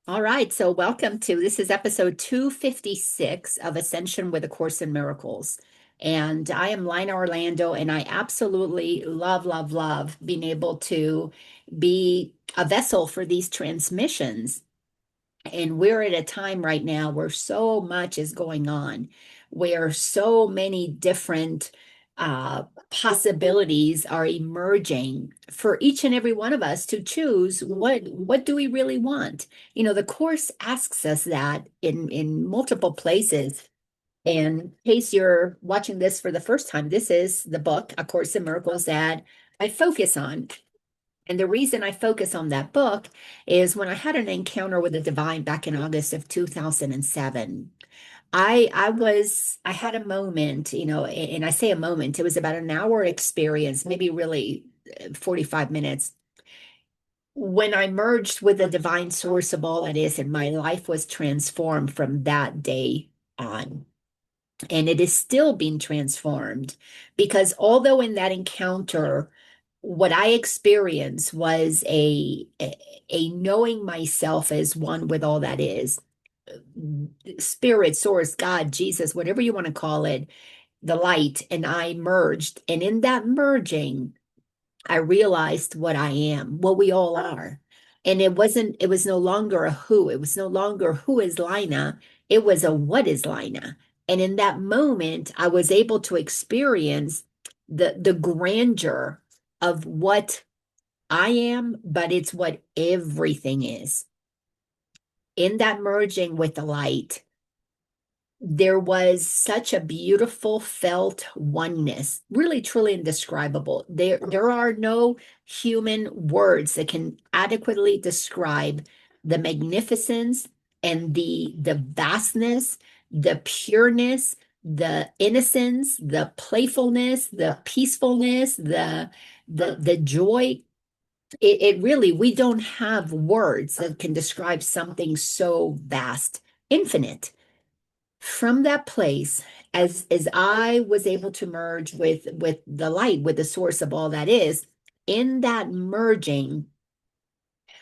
All right, so welcome to this is episode 256 of Ascension with A Course in Miracles. And I am Laina Orlando, and I absolutely love being able to be a vessel for these transmissions. And we're at a time right now where so much is going on, where so many different possibilities are emerging for each and every one of us to choose what do we really want. You know, the course asks us that in multiple places. And in case you're watching this for the first time, this is the book, A Course in Miracles, that I focus on. And the reason I focus on that book is when I had an encounter with the divine back in August of 2007. I had a moment, you know, and I say a moment, it was about an hour experience, maybe really 45 minutes, when I merged with the divine source of all that is, and my life was transformed from that day on. And it is still being transformed because although in that encounter, what I experienced was a knowing myself as one with all that is, spirit, source, God, Jesus, whatever you want to call it, the light, and I merged. And in that merging, I realized what I am, what we all are. And it was no longer a who, it was no longer who is Lina, it was a what is Lina. And in that moment, I was able to experience the grandeur of what I am, but it's what everything is. In that merging with the light, there was such a beautiful felt oneness, really truly indescribable. There are no human words that can adequately describe the magnificence and the vastness, the pureness, the innocence, the playfulness, the peacefulness, the joy. It really, we don't have words that can describe something so vast, infinite. From that place, as I was able to merge with the light, with the source of all that is, in that merging,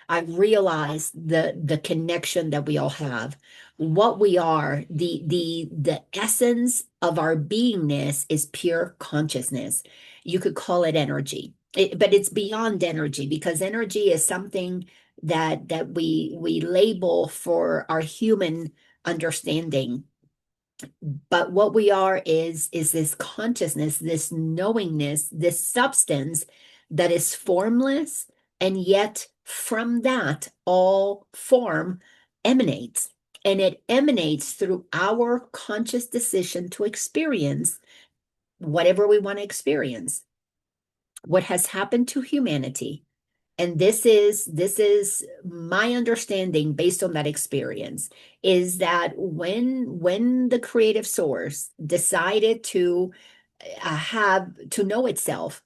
I realized the connection that we all have, what we are, the essence of our beingness is pure consciousness. You could call it energy, but it's beyond energy because energy is something that we label for our human understanding. But what we are is this consciousness, this knowingness, this substance that is formless, and yet from that all form emanates. And it emanates through our conscious decision to experience whatever we want to experience. What has happened to humanity, and this is my understanding based on that experience, is that when the creative source decided to have to know itself,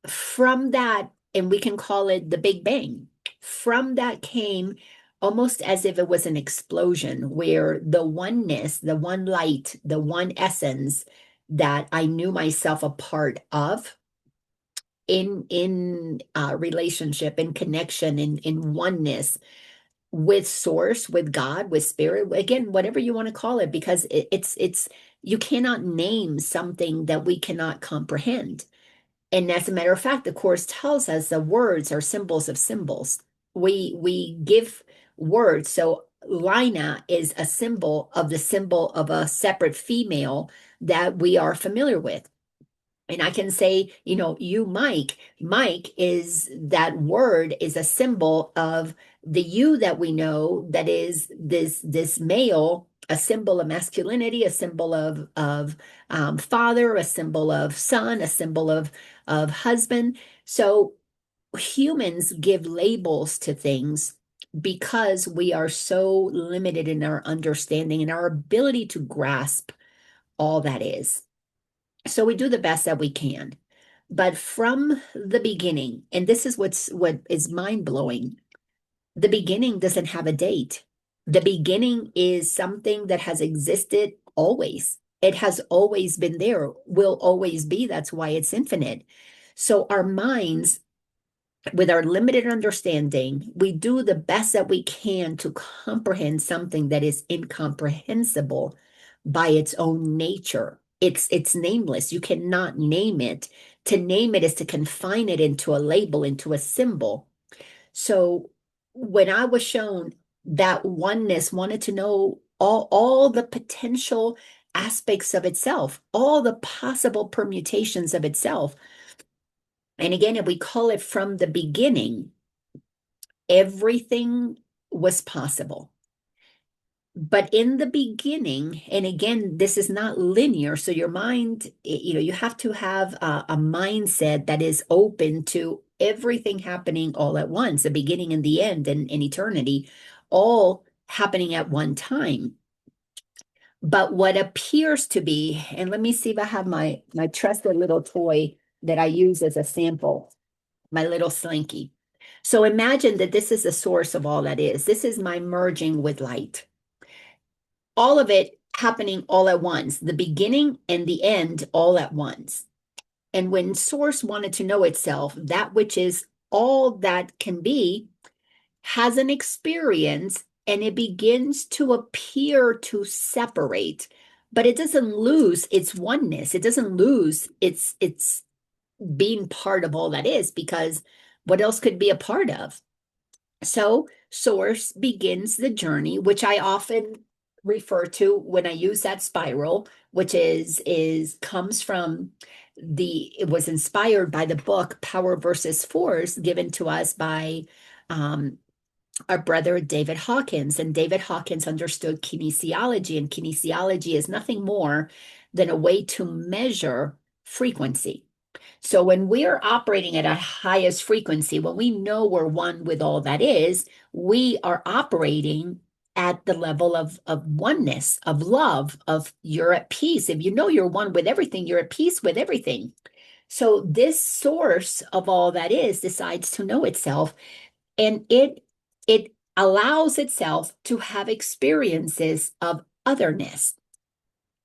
from that, and we can call it the Big Bang, from that came almost as if it was an explosion where the oneness, the one light, the one essence that I knew myself a part of in relationship, in connection, in oneness with source, with God, with spirit, again, whatever you want to call it, because it's you cannot name something that we cannot comprehend. And as a matter of fact, the course tells us the words are symbols of symbols. We give words. So Lina is a symbol of the symbol of a separate female that we are familiar with. And I can say, you know, you, Mike. Mike is, that word is a symbol of the you that we know, that is this male, a symbol of masculinity, a symbol of father, a symbol of son, a symbol of husband. So humans give labels to things because we are so limited in our understanding and our ability to grasp all that is. So we do the best that we can. But from the beginning, and this is what is mind-blowing, the beginning doesn't have a date. The beginning is something that has existed always. It has always been there, will always be. That's why it's infinite. So our minds with our limited understanding, we do the best that we can to comprehend something that is incomprehensible by its own nature. It's nameless. You cannot name it. To name it is to confine it into a label, into a symbol. So when I was shown that oneness wanted to know all the potential aspects of itself, all the possible permutations of itself. And again, if we call it from the beginning, everything was possible. But in the beginning, and again, this is not linear. So your mind, you have to have a mindset that is open to everything happening all at once, the beginning and the end and eternity, all happening at one time. But what appears to be, and let me see if I have my trusted little toy that I use as a sample, my little Slinky. So imagine that this is the source of all that is. This is my merging with light. All of it happening all at once, the beginning and the end all at once. And when Source wanted to know itself, that which is all that can be, has an experience and it begins to appear to separate, but it doesn't lose its oneness. It doesn't lose its being part of all that is, because what else could be a part of? So Source begins the journey, which I often refer to when I use that spiral, which comes from it was inspired by the book Power versus Force, given to us by our brother David Hawkins. And David Hawkins understood kinesiology, and kinesiology is nothing more than a way to measure frequency. So when we're operating at our highest frequency, when we know we're one with all that is, we are operating at the level of oneness, of love, of you're at peace. If you know you're one with everything, you're at peace with everything. So this source of all that is decides to know itself, and it allows itself to have experiences of otherness.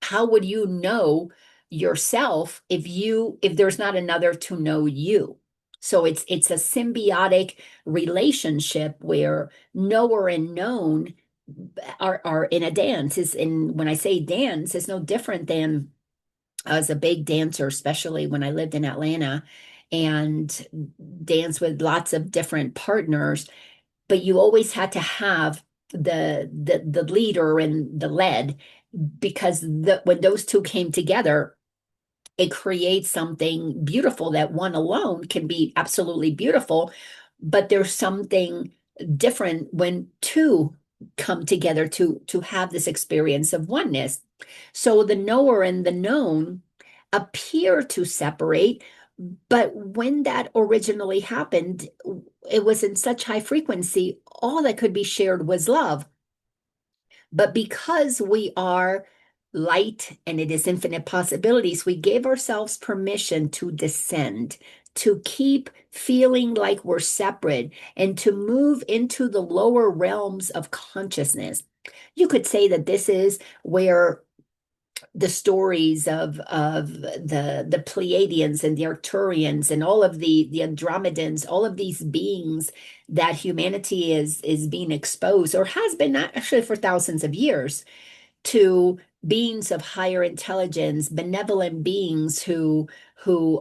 How would you know yourself if there's not another to know you? So it's a symbiotic relationship where knower and known are in a dance. When I say dance, it's no different than I was a big dancer, especially when I lived in Atlanta, and dance with lots of different partners. But you always had to have the leader and the led, because when those two came together, it creates something beautiful that one alone can be absolutely beautiful, but there's something different when two come together to have this experience of oneness. So the knower and the known appear to separate, but when that originally happened, it was in such high frequency, all that could be shared was love. But because we are light and it is infinite possibilities, we gave ourselves permission to descend, to keep feeling like we're separate, and to move into the lower realms of consciousness. You could say that this is where the stories of the Pleiadians and the Arcturians and all of the Andromedans, all of these beings that humanity is being exposed, or has been actually for thousands of years, to beings of higher intelligence, benevolent beings who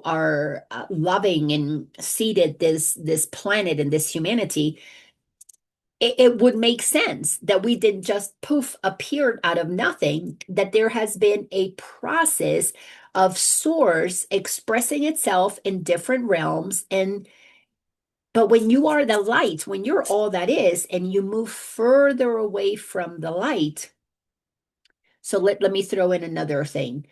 are loving and seeded this planet and this humanity. It would make sense that we didn't just poof appeared out of nothing, that there has been a process of Source expressing itself in different realms. But when you are the light, when you're all that is, and you move further away from the light. So let me throw in another thing.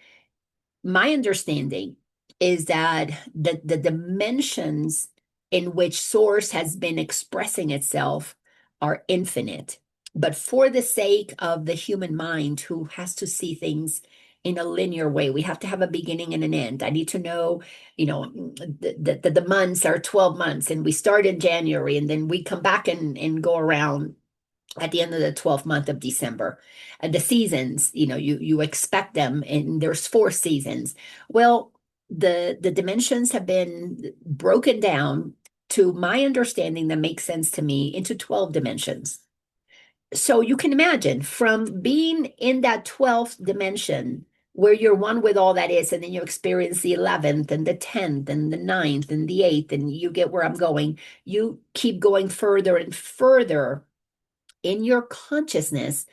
My understanding is that the dimensions in which Source has been expressing itself are infinite. But for the sake of the human mind, who has to see things in a linear way, we have to have a beginning and an end. I need to know, the months are 12 months, and we start in January, and then we come back and go around at the end of the 12th month of December. And the seasons, you expect them, and there's 4 seasons. Well, the dimensions have been broken down to my understanding that makes sense to me, into 12 dimensions. So you can imagine from being in that 12th dimension where you're one with all that is, and then you experience the 11th and the 10th and the ninth and the 8th, and you get where I'm going. You keep going further and further in your consciousness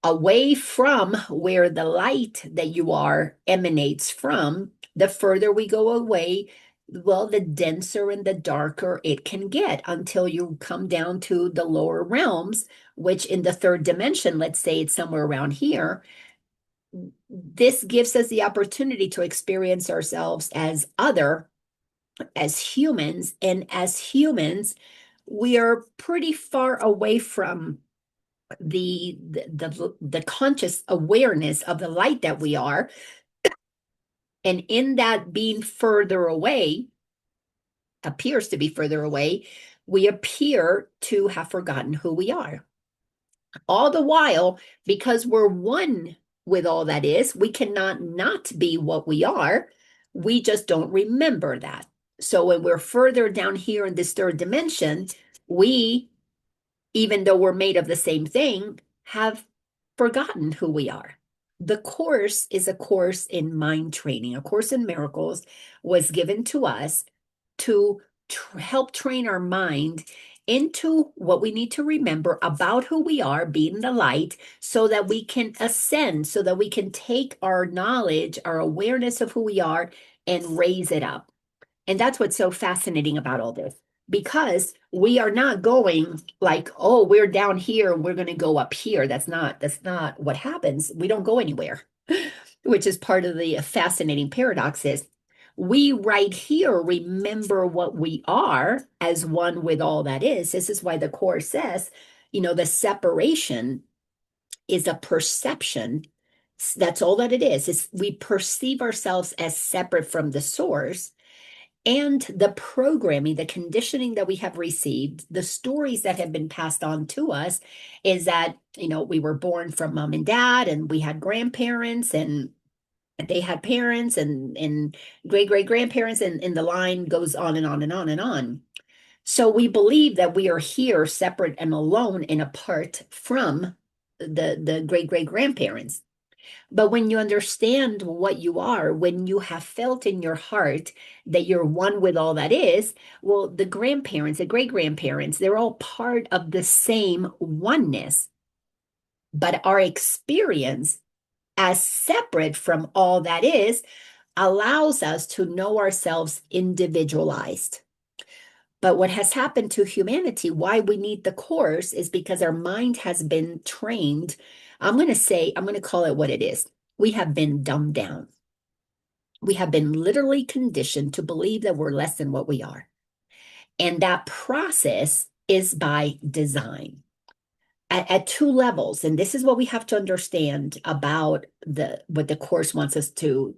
away from where the light that you are emanates from. The further we go away, well, the denser and the darker it can get until you come down to the lower realms, which in the third dimension, let's say it's somewhere around here. This gives us the opportunity to experience ourselves as other, as humans. And as humans, we are pretty far away from the conscious awareness of the light that we are. And in that being further away, appears to be further away, we appear to have forgotten who we are. All the while, because we're one with all that is, we cannot not be what we are. We just don't remember that. So when we're further down here in this third dimension, we, even though we're made of the same thing, have forgotten who we are. The course is a course in mind training. A Course in Miracles was given to us to help train our mind into what we need to remember about who we are, being the light, so that we can ascend, so that we can take our knowledge, our awareness of who we are, and raise it up. And that's what's so fascinating about all this, because we are not going like, oh, we're down here and we're going to go up here. That's not what happens. We don't go anywhere, which is part of the fascinating paradox is we right here remember what we are as one with all that is. This is why the Course says, the separation is a perception. That's all that it is we perceive ourselves as separate from the source. And the programming, the conditioning that we have received, the stories that have been passed on to us is that, we were born from mom and dad, and we had grandparents, and they had parents and great-great-grandparents, and the line goes on and on and on and on. So we believe that we are here separate and alone and apart from the great-great-grandparents. But when you understand what you are, when you have felt in your heart that you're one with all that is, well, the grandparents, the great-grandparents, they're all part of the same oneness. But our experience as separate from all that is allows us to know ourselves individualized. But what has happened to humanity, why we need the Course, is because our mind has been trained. I'm going to call it what it is. We have been dumbed down. We have been literally conditioned to believe that we're less than what we are. And that process is by design at two levels. And this is what we have to understand about what the Course wants us to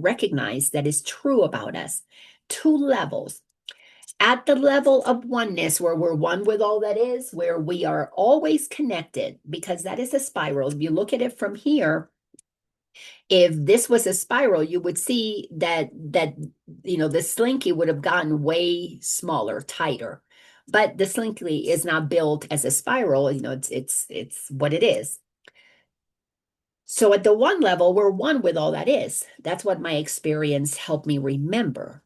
recognize that is true about us. Two levels. At the level of oneness, where we're one with all that is, where we are always connected, because that is a spiral. If you look at it from here, if this was a spiral, you would see that the Slinky would have gotten way smaller, tighter. But the Slinky is not built as a spiral. It's what it is. So at the one level, we're one with all that is. That's what my experience helped me remember.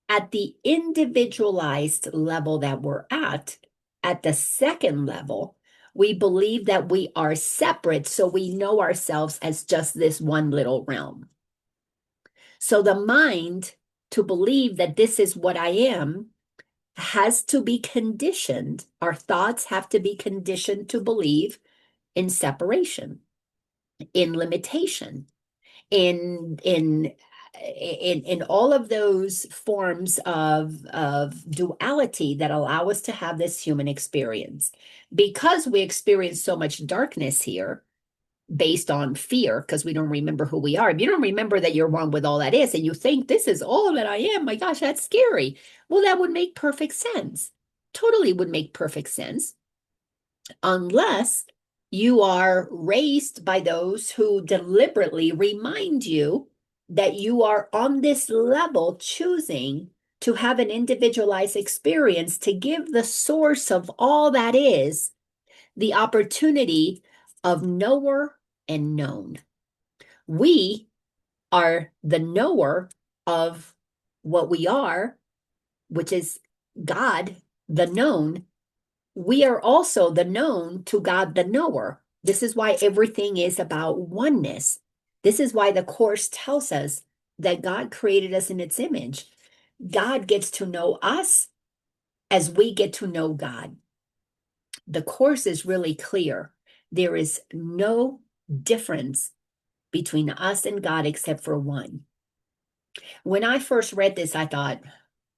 At the individualized level that we're at the second level, we believe that we are separate, so we know ourselves as just this one little realm. So the mind, to believe that this is what I am, has to be conditioned. Our thoughts have to be conditioned to believe in separation, in limitation, in all of those forms of duality that allow us to have this human experience. Because we experience so much darkness here based on fear, because we don't remember who we are. If you don't remember that you're one with all that is, and you think this is all that I am, my gosh, that's scary. Well, that would make perfect sense. Totally would make perfect sense. Unless you are raised by those who deliberately remind you that you are on this level choosing to have an individualized experience, to give the source of all that is the opportunity of knower and known. We are the knower of what we are, which is God, the known. We are also the known to God, the knower. This is why everything is about oneness. This is why the Course tells us that God created us in its image. God gets to know us as we get to know God. The Course is really clear. There is no difference between us and God except for one. When I first read this, I thought,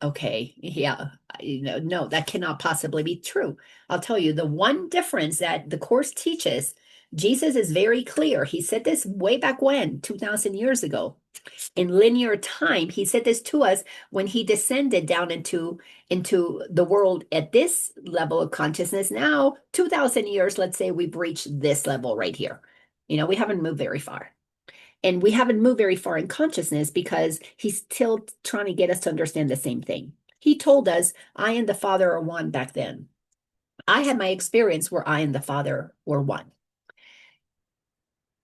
okay, yeah, no, that cannot possibly be true. I'll tell you, the one difference that the Course teaches, Jesus is very clear. He said this way back when, 2,000 years ago. In linear time, he said this to us when he descended down into the world at this level of consciousness. Now, 2,000 years, let's say we've reached this level right here. We haven't moved very far. And we haven't moved very far in consciousness because he's still trying to get us to understand the same thing. He told us, I and the Father are one back then. I had my experience where I and the Father were one.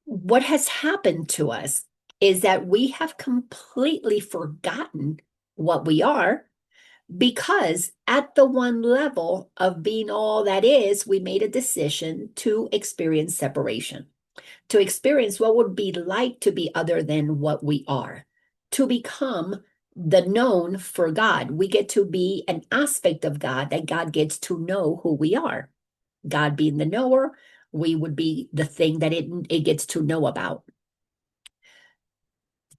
What has happened to us is that we have completely forgotten what we are, because at the one level of being all that is, we made a decision to experience separation, to experience what would be like to be other than what we are, to become the known for God. We get to be an aspect of God that God gets to know who we are. God being the knower, we would be the thing that it gets to know about.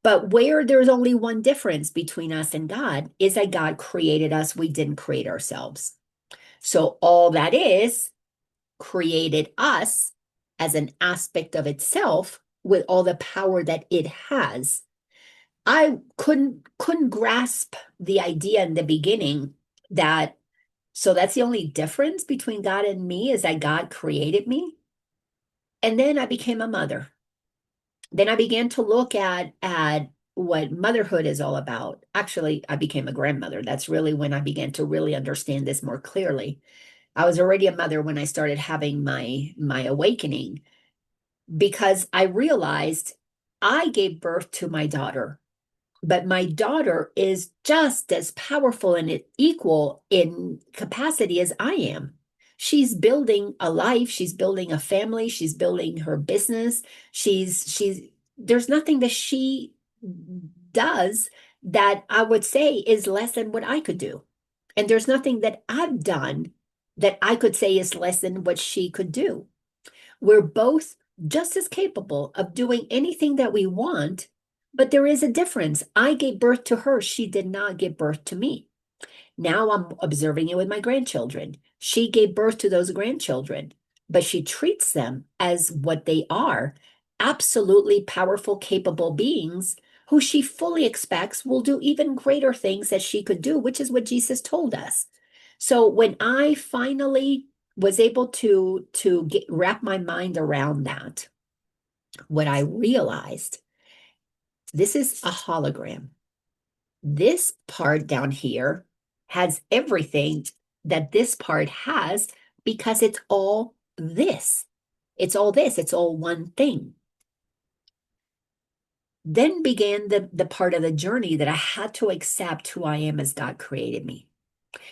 But where there's only one difference between us and God is that God created us. We didn't create ourselves. So all that is created us as an aspect of itself with all the power that it has. I couldn't grasp the idea in the beginning that, so that's the only difference between God and me, is that God created me. And then I became a mother. Then I began to look at what motherhood is all about. Actually, I became a grandmother. That's really when I began to really understand this more clearly. I was already a mother when I started having my awakening, because I realized I gave birth to my daughter, but my daughter is just as powerful and equal in capacity as I am. She's building a life, she's building a family, she's building her business. There's nothing that she does that I would say is less than what I could do. And there's nothing that I've done that I could say is less than what she could do. We're both just as capable of doing anything that we want, but there is a difference. I gave birth to her. She did not give birth to me. Now I'm observing it with my grandchildren. She gave birth to those grandchildren, but she treats them as what they are, absolutely powerful, capable beings who she fully expects will do even greater things that she could do, which is what Jesus told us. So when I finally was able to wrap my mind around that, what I realized, this is a hologram. This part down here has everything that this part has, because it's all this. It's all this. It's all one thing. Then began the part of the journey that I had to accept who I am as God created me.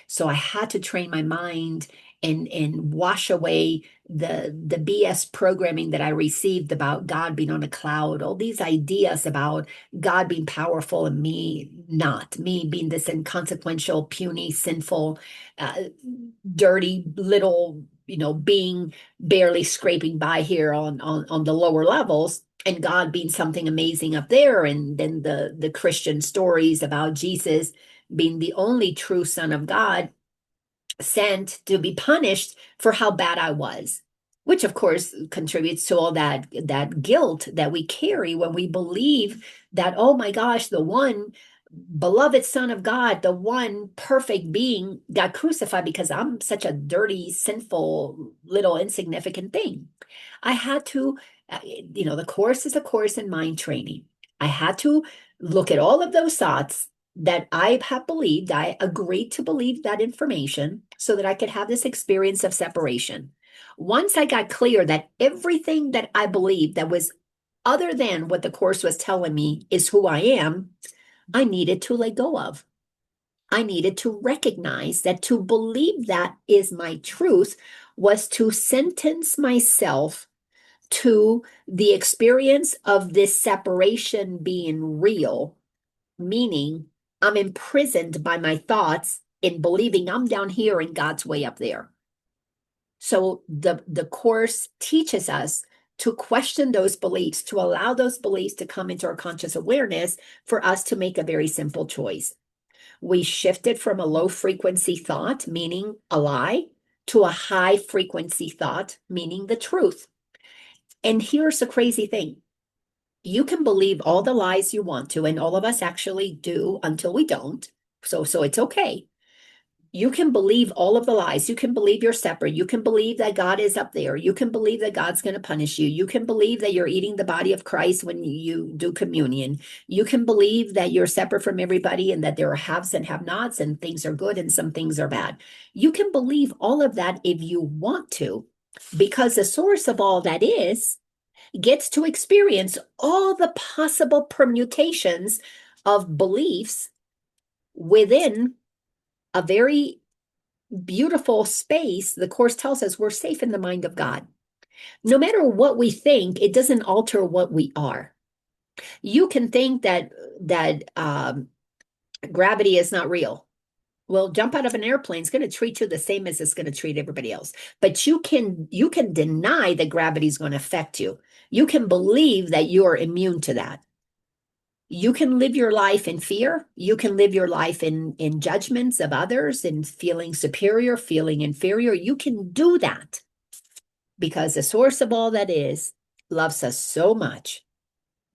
So I had to train my mind and wash away the BS programming that I received about God being on a cloud, all these ideas about God being powerful and me not, me being this inconsequential, puny, sinful, dirty little, being barely scraping by here on the lower levels, and God being something amazing up there. And then the Christian stories about Jesus being the only true Son of God, sent to be punished for how bad I was, which of course contributes to all that guilt that we carry when we believe that, oh my gosh, the one beloved Son of God, the one perfect being, got crucified because I'm such a dirty, sinful, little insignificant thing. I had to, the Course is a course in mind training. I had to look at all of those thoughts that I have believed, I agreed to believe that information so that I could have this experience of separation. Once I got clear that everything that I believed that was other than what the Course was telling me is who I am, I needed to let go of. I needed to recognize that to believe that is my truth was to sentence myself to the experience of this separation being real, meaning I'm imprisoned by my thoughts in believing I'm down here and God's way up there. So the Course teaches us to question those beliefs, to allow those beliefs to come into our conscious awareness for us to make a very simple choice. We shifted from a low frequency thought, meaning a lie, to a high frequency thought, meaning the truth. And here's the crazy thing. You can believe all the lies you want to, and all of us actually do until we don't. So it's okay. You can believe all of the lies. You can believe you're separate. You can believe that God is up there. You can believe that God's going to punish you. You can believe that you're eating the body of Christ when you do communion. You can believe that you're separate from everybody and that there are haves and have-nots and things are good and some things are bad. You can believe all of that if you want to, because the source of all that is gets to experience all the possible permutations of beliefs within a very beautiful space. The Course tells us we're safe in the mind of God. No matter what we think, it doesn't alter what we are. You can think that gravity is not real. Well, jump out of an airplane, it's going to treat you the same as it's going to treat everybody else. But you can deny that gravity is going to affect you. You can believe that you are immune to that. You can live your life in fear. You can live your life in judgments of others and feeling superior, feeling inferior. You can do that because the source of all that is loves us so much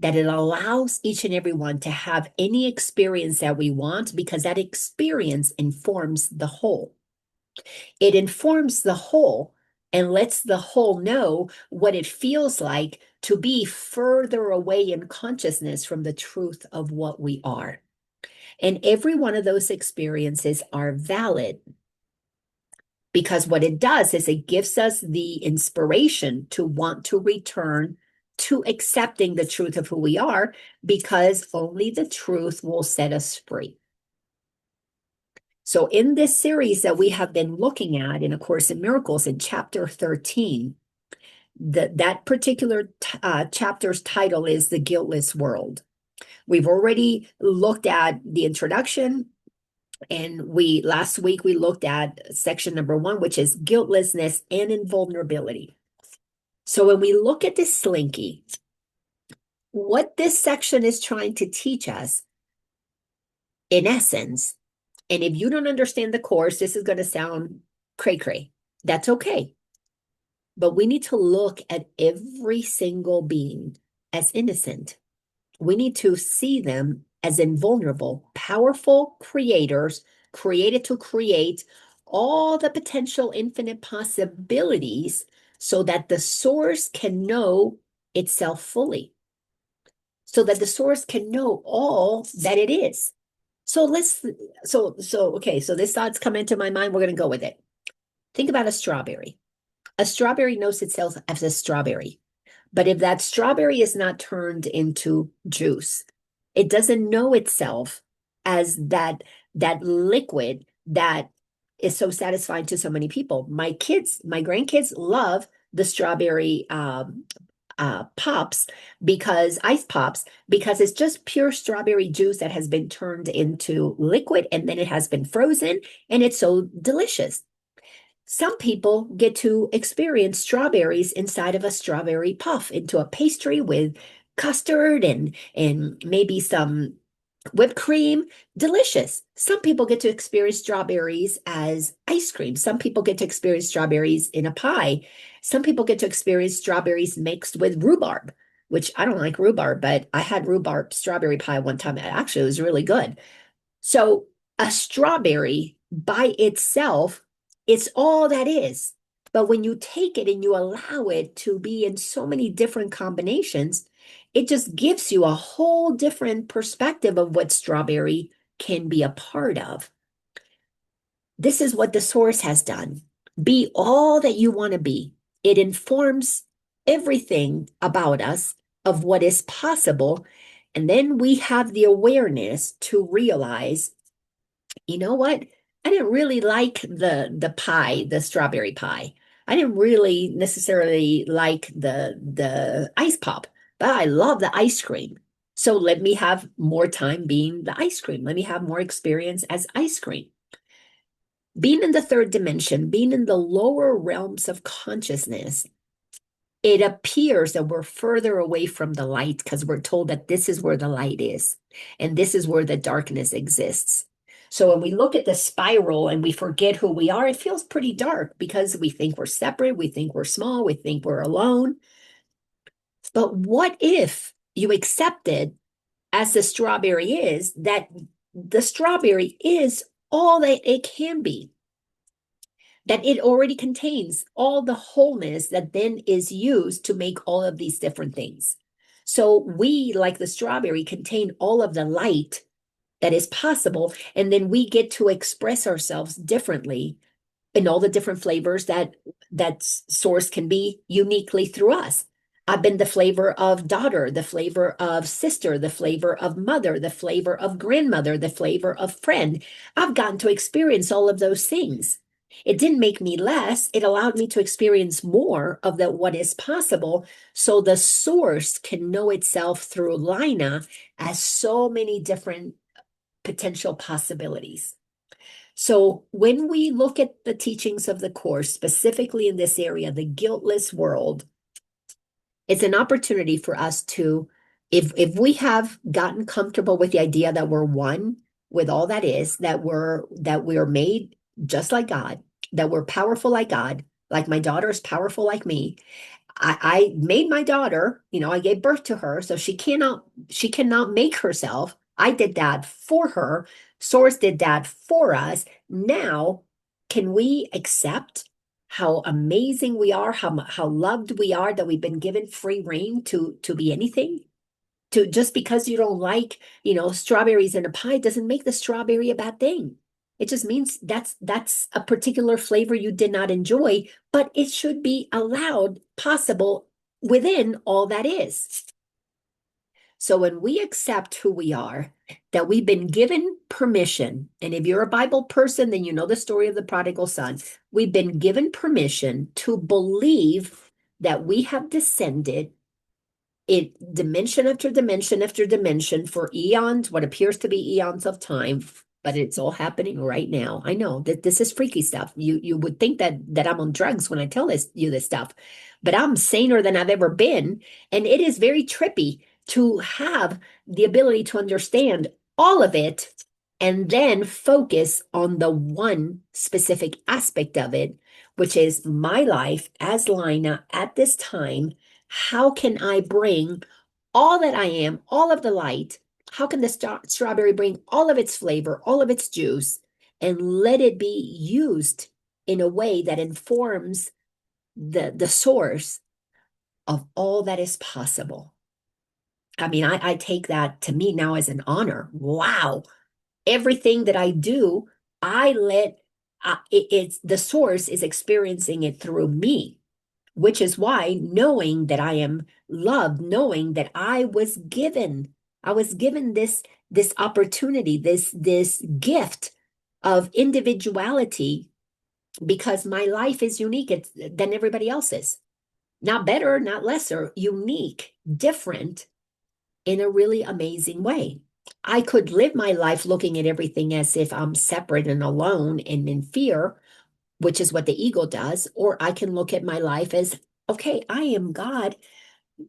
that it allows each and every one to have any experience that we want, because that experience informs the whole. It informs the whole and lets the whole know what it feels like to be further away in consciousness from the truth of what we are. And every one of those experiences are valid, because what it does is it gives us the inspiration to want to return to accepting the truth of who we are, because only the truth will set us free. So in this series that we have been looking at in A Course in Miracles in chapter 13, that particular chapter's title is The Guiltless World. We've already looked at the introduction, and last week we looked at section number 1, which is guiltlessness and invulnerability. So when we look at this Slinky, what this section is trying to teach us, in essence, and if you don't understand the Course, this is going to sound cray-cray. That's okay. But we need to look at every single being as innocent. We need to see them as invulnerable, powerful creators, created to create all the potential infinite possibilities so that the source can know itself fully, so that the source can know all that it is. So okay, so this thought's come into my mind. We're going to go with it. Think about a strawberry. A strawberry knows itself as a strawberry. But if that strawberry is not turned into juice, it doesn't know itself as that liquid that is so satisfying to so many people. My grandkids love the strawberry pops, because ice pops, because it's just pure strawberry juice that has been turned into liquid, and then it has been frozen, and it's so delicious. Some people get to experience strawberries inside of a strawberry puff, into a pastry with custard and maybe some whipped cream. Delicious. Some people get to experience strawberries as ice cream. Some people get to experience strawberries in a pie. Some people get to experience strawberries mixed with rhubarb, which I don't like rhubarb, but I had rhubarb strawberry pie one time. Actually, it was really good. So a strawberry by itself, it's all that is. But when you take it and you allow it to be in so many different combinations, it just gives you a whole different perspective of what strawberry can be a part of. This is what the source has done. Be all that you want to be. It informs everything about us of what is possible. And then we have the awareness to realize, you know what? I didn't really like the pie, the strawberry pie. I didn't really necessarily like the ice pop, but I love the ice cream. So let me have more time being the ice cream. Let me have more experience as ice cream. Being in the third dimension, being in the lower realms of consciousness, it appears that we're further away from the light because we're told that this is where the light is and this is where the darkness exists. So when we look at the spiral and we forget who we are, it feels pretty dark because we think we're separate, we think we're small, we think we're alone. But what if you accepted, as the strawberry is, that the strawberry is all that it can be? That it already contains all the wholeness that then is used to make all of these different things. So we, like the strawberry, contain all of the light that is possible, and then we get to express ourselves differently in all the different flavors that source can be uniquely through us. I've been the flavor of daughter, the flavor of sister, the flavor of mother, the flavor of grandmother, the flavor of friend. I've gotten to experience all of those things. It didn't make me less. It allowed me to experience more of what is possible. So the source can know itself through Laina as so many different potential possibilities. So when we look at the teachings of the Course, specifically in this area, the guiltless world, it's an opportunity for us to, if we have gotten comfortable with the idea that we're one with all that is, that we are made just like God, that we're powerful like God, like my daughter is powerful like me. I made my daughter, I gave birth to her, so she cannot make herself. I did that for her. Source did that for us. Now, can we accept how amazing we are, how loved we are, that we've been given free reign to be anything? To just because you don't like, strawberries in a pie doesn't make the strawberry a bad thing. It just means that's a particular flavor you did not enjoy, but it should be allowed, possible within all that is. So when we accept who we are, that we've been given permission, and if you're a Bible person, then you know the story of the prodigal son. We've been given permission to believe that we have descended in dimension after dimension after dimension for eons, what appears to be eons of time, but it's all happening right now. I know that this is freaky stuff. You would think that I'm on drugs when I tell you this stuff, but I'm saner than I've ever been, and it is very trippy to have the ability to understand all of it and then focus on the one specific aspect of it, which is my life as Laina at this time. How can I bring all that I am, all of the light? How can the strawberry bring all of its flavor, all of its juice, and let it be used in a way that informs the source of all that is possible? I mean, I take that to me now as an honor. Wow. Everything that I do, I let it's the source is experiencing it through me, which is why knowing that I am loved, knowing that I was given this opportunity, this gift of individuality, because my life is unique than everybody else's. Not better, not lesser, unique, different in a really amazing way. I could live my life looking at everything as if I'm separate and alone and in fear, which is what the ego does, or I can look at my life as, okay, I am God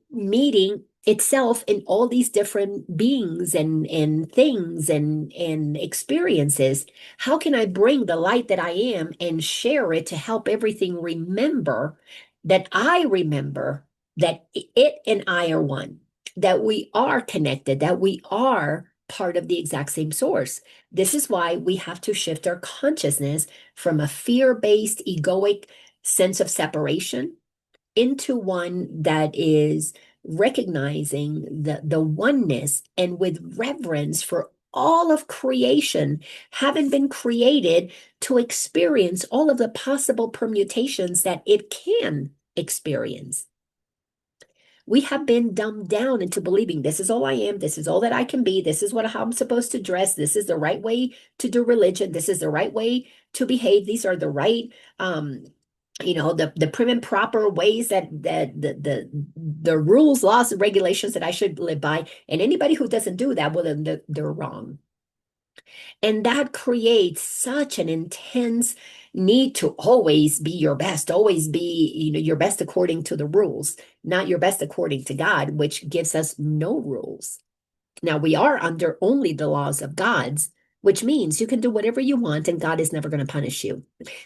meeting itself in all these different beings and things and experiences. How can I bring the light that I am and share it to help everything remember that I remember that it and I are one, that we are connected, that we are part of the exact same source. This is why we have to shift our consciousness from a fear-based, egoic sense of separation into one that is recognizing the oneness, and with reverence for all of creation, having been created to experience all of the possible permutations that it can experience. We have been dumbed down into believing this is all I am, this is all that I can be, this is how I'm supposed to dress, this is the right way to do religion, this is the right way to behave, these are the right the prim and proper ways that the rules, laws, and regulations that I should live by. And anybody who doesn't do that, well, then they're wrong. And that creates such an intense need to always be your best, always be, your best according to the rules, not your best according to God, which gives us no rules. Now, we are under only the laws of God's, which means you can do whatever you want and God is never going to punish you.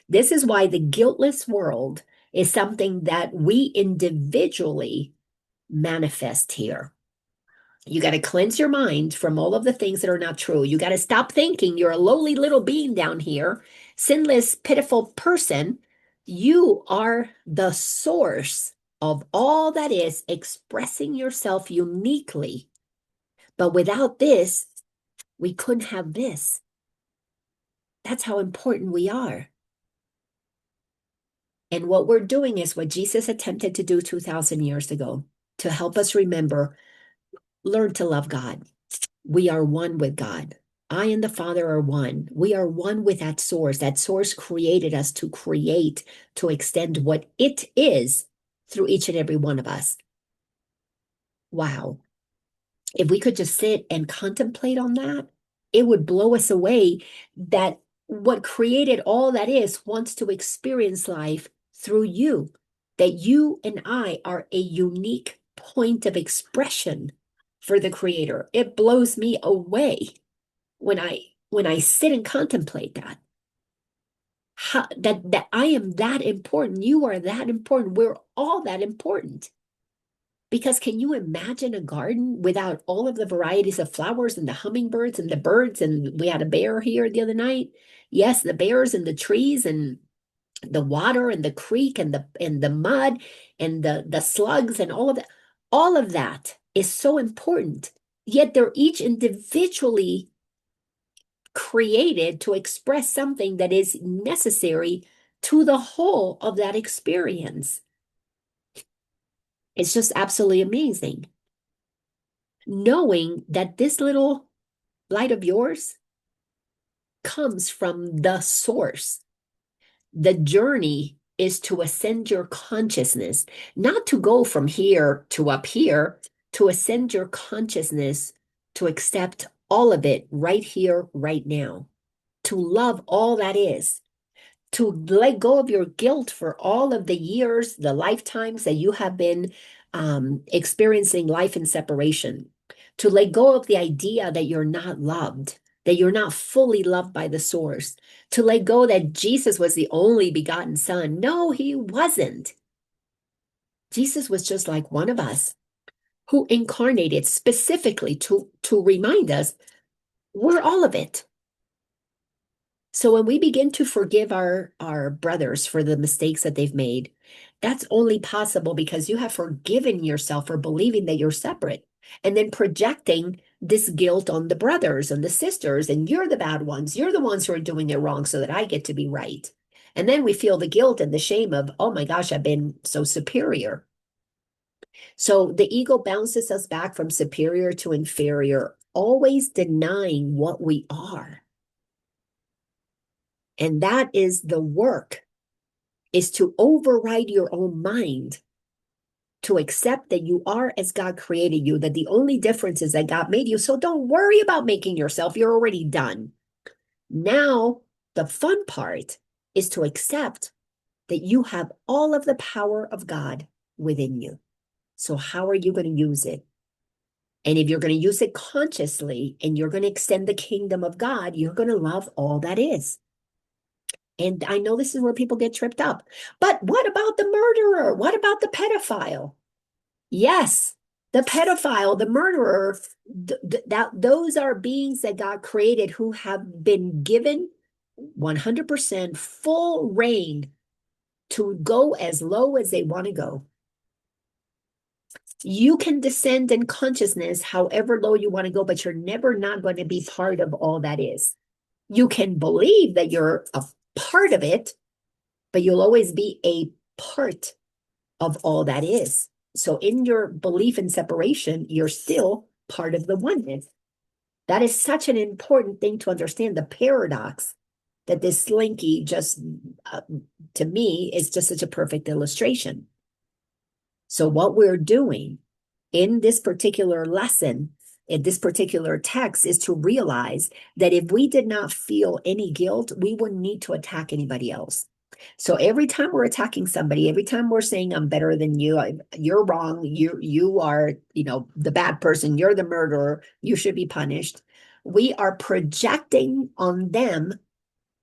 This is why the guiltless world is something that we individually manifest here. You got to cleanse your mind from all of the things that are not true. You got to stop thinking you're a lowly little being down here, sinless, pitiful person. You are the source of all that is, expressing yourself uniquely. But without this, we couldn't have this. That's how important we are. And what we're doing is what Jesus attempted to do 2,000 years ago to help us remember, learn to love God. We are one with God. I and the Father are one. We are one with that source. That source created us to create, to extend what it is through each and every one of us. Wow. If we could just sit and contemplate on that, it would blow us away that what created all that is wants to experience life through you, that you and I are a unique point of expression for the Creator. It blows me away when I sit and contemplate that. That I am that important, you are that important, we're all that important. Because can you imagine a garden without all of the varieties of flowers and the hummingbirds and the birds? And we had a bear here the other night. Yes, the bears and the trees and the water and the creek and the mud and the slugs and all of that. All of that is so important. Yet they're each individually created to express something that is necessary to the whole of that experience. It's just absolutely amazing. Knowing that this little light of yours comes from the source. The journey is to ascend your consciousness, not to go from here to up here, to ascend your consciousness, to accept all of it right here, right now, to love all that is, to let go of your guilt for all of the years, the lifetimes that you have been experiencing life in separation, to let go of the idea that you're not loved, that you're not fully loved by the source, to let go that Jesus was the only begotten Son. No, he wasn't. Jesus was just like one of us who incarnated specifically to remind us we're all of it. So when we begin to forgive our brothers for the mistakes that they've made, that's only possible because you have forgiven yourself for believing that you're separate and then projecting this guilt on the brothers and the sisters, and you're the bad ones. You're the ones who are doing it wrong so that I get to be right. And then we feel the guilt and the shame of, oh my gosh, I've been so superior. So the ego bounces us back from superior to inferior, always denying what we are. And that is the work, is to override your own mind, to accept that you are as God created you, that the only difference is that God made you. So don't worry about making yourself. You're already done. Now, the fun part is to accept that you have all of the power of God within you. So how are you going to use it? And if you're going to use it consciously and you're going to extend the kingdom of God, you're going to love all that is. And I know this is where people get tripped up. But what about the murderer? What about the pedophile? Yes, the pedophile, the murderer, those are beings that God created who have been given 100% full reign to go as low as they want to go. You can descend in consciousness however low you want to go, but you're never not going to be part of all that is. You can believe that you're a part of it, but you'll always be a part of all that is. So in your belief in separation, you're still part of the oneness. That is such an important thing to understand, the paradox that this Slinky just, to me, is just such a perfect illustration. So what we're doing in this particular lesson, in this particular text, is to realize that if we did not feel any guilt, we wouldn't need to attack anybody else. So every time we're attacking somebody, every time we're saying I'm better than you, you're wrong, you are, the bad person, you're the murderer, you should be punished, we are projecting on them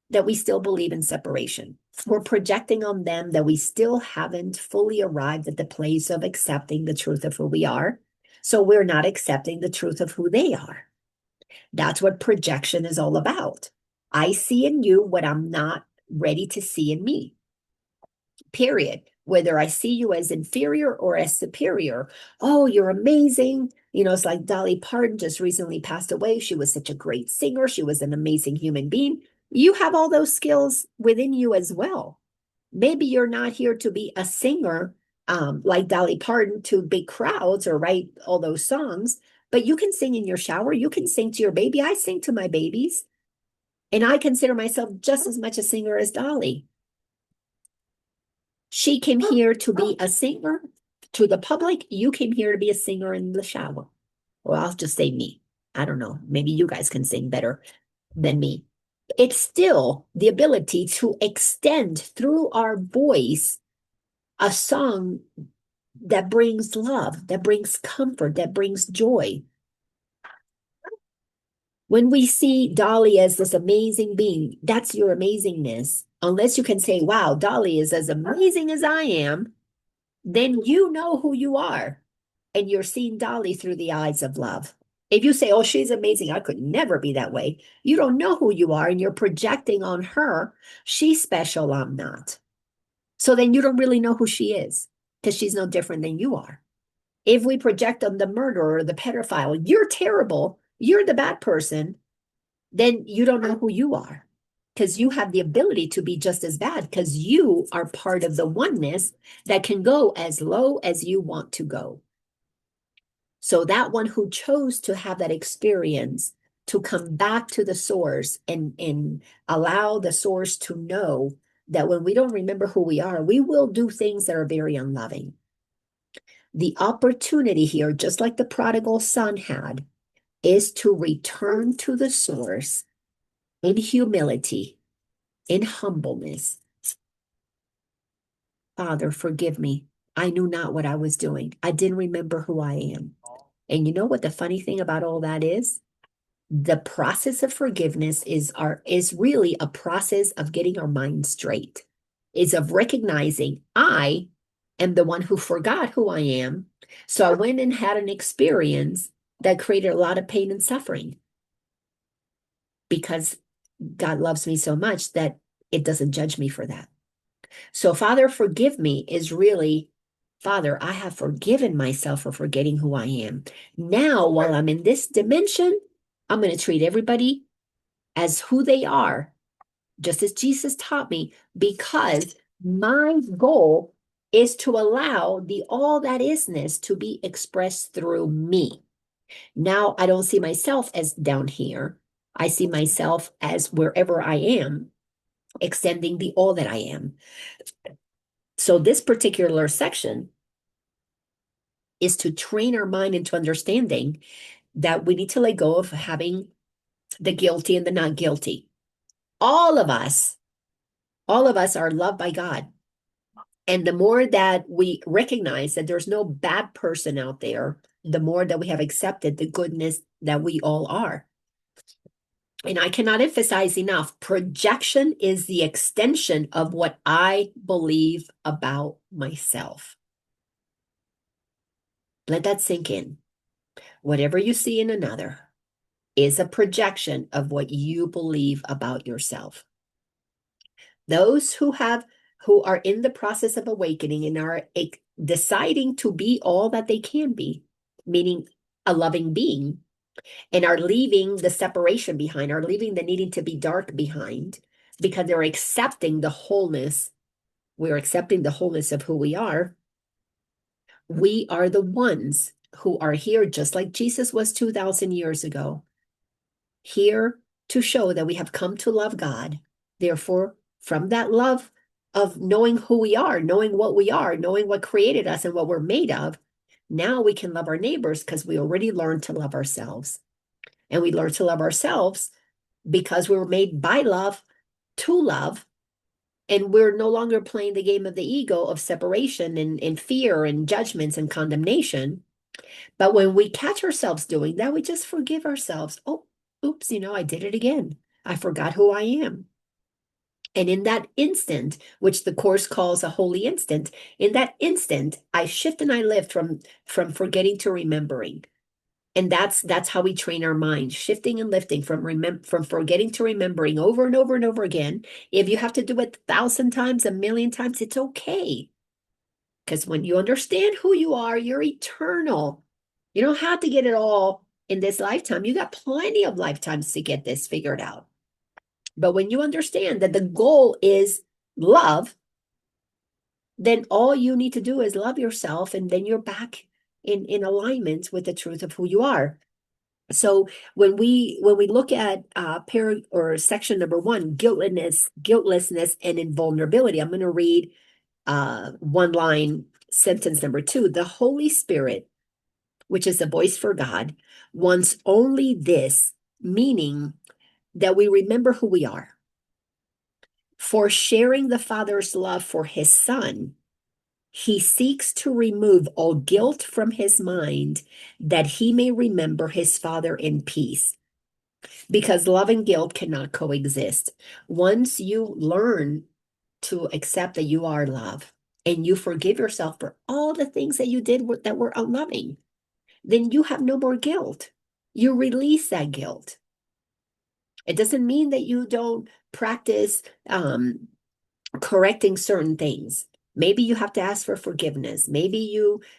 that we still believe in separation. We're projecting on them that we still haven't fully arrived at the place of accepting the truth of who we are. So we're not accepting the truth of who they are. That's what projection is all about. I see in you what I'm not ready to see in me. Period. Whether I see you as inferior or as superior. Oh, you're amazing. It's like Dolly Parton just recently passed away. She was such a great singer. She was an amazing human being. You have all those skills within you as well. Maybe you're not here to be a singer like Dolly Parton to big crowds or write all those songs, but you can sing in your shower. You can sing to your baby. I sing to my babies. And I consider myself just as much a singer as Dolly. She came here to be a singer to the public. You came here to be a singer in the shower. Well, I'll just say me. I don't know. Maybe you guys can sing better than me. It's still the ability to extend through our voice a song that brings love, that brings comfort, that brings joy. When we see Dolly as this amazing being, that's your amazingness. Unless you can say, wow, Dolly is as amazing as I am, then you know who you are. And you're seeing Dolly through the eyes of love. If you say, oh, she's amazing, I could never be that way, you don't know who you are and you're projecting on her, she's special, I'm not. So then you don't really know who she is because she's no different than you are. If we project on the murderer or the pedophile, you're terrible, you're the bad person, then you don't know who you are because you have the ability to be just as bad because you are part of the oneness that can go as low as you want to go. So that one who chose to have that experience, to come back to the source and allow the source to know that when we don't remember who we are, we will do things that are very unloving. The opportunity here, just like the prodigal son had, is to return to the source in humility, in humbleness. Father, forgive me. I knew not what I was doing. I didn't remember who I am. And you know what the funny thing about all that is? The process of forgiveness is really a process of getting our mind straight. Is of recognizing I am the one who forgot who I am. So I went and had an experience that created a lot of pain and suffering because God loves me so much that it doesn't judge me for that. So Father, forgive me is really, Father, I have forgiven myself for forgetting who I am. Now, while I'm in this dimension, I'm going to treat everybody as who they are, just as Jesus taught me, because my goal is to allow the all that isness to be expressed through me. Now, I don't see myself as down here. I see myself as wherever I am, extending the all that I am. So this particular section is to train our mind into understanding that we need to let go of having the guilty and the not guilty. All of us are loved by God. And the more that we recognize that there's no bad person out there, the more that we have accepted the goodness that we all are. And I cannot emphasize enough, projection is the extension of what I believe about myself. Let that sink in. Whatever you see in another is a projection of what you believe about yourself. Those who are in the process of awakening and are deciding to be all that they can be, meaning a loving being, and are leaving the separation behind, are leaving the needing to be dark behind, because they're accepting the wholeness. We're accepting the wholeness of who we are. We are the ones who are here, just like Jesus was 2,000 years ago, here to show that we have come to love God. Therefore, from that love of knowing who we are, knowing what we are, knowing what created us and what we're made of, now we can love our neighbors because we already learned to love ourselves. And we learn to love ourselves because we were made by love to love. And we're no longer playing the game of the ego of separation and fear and judgments and condemnation. But when we catch ourselves doing that, we just forgive ourselves. Oh, oops, I did it again. I forgot who I am. And in that instant, which the Course calls a holy instant, in that instant, I shift and I lift from forgetting to remembering. And that's how we train our mind, shifting and lifting from forgetting to remembering over and over and over again. If you have to do it 1,000 times, 1,000,000 times, it's okay. Because when you understand who you are, you're eternal. You don't have to get it all in this lifetime. You got plenty of lifetimes to get this figured out. But when you understand that the goal is love, then all you need to do is love yourself, and then you're back in alignment with the truth of who you are. So when we look at section number 1, guiltlessness and invulnerability, I'm going to read one line, sentence number 2. The Holy Spirit, which is the voice for God, wants only this, meaning that we remember who we are. For sharing the Father's love for his Son, he seeks to remove all guilt from his mind that he may remember his Father in peace. Because love and guilt cannot coexist. Once you learn to accept that you are love and you forgive yourself for all the things that you did that were unloving, then you have no more guilt. You release that guilt. It doesn't mean that you don't practice correcting certain things. Maybe you have to ask for forgiveness. Maybe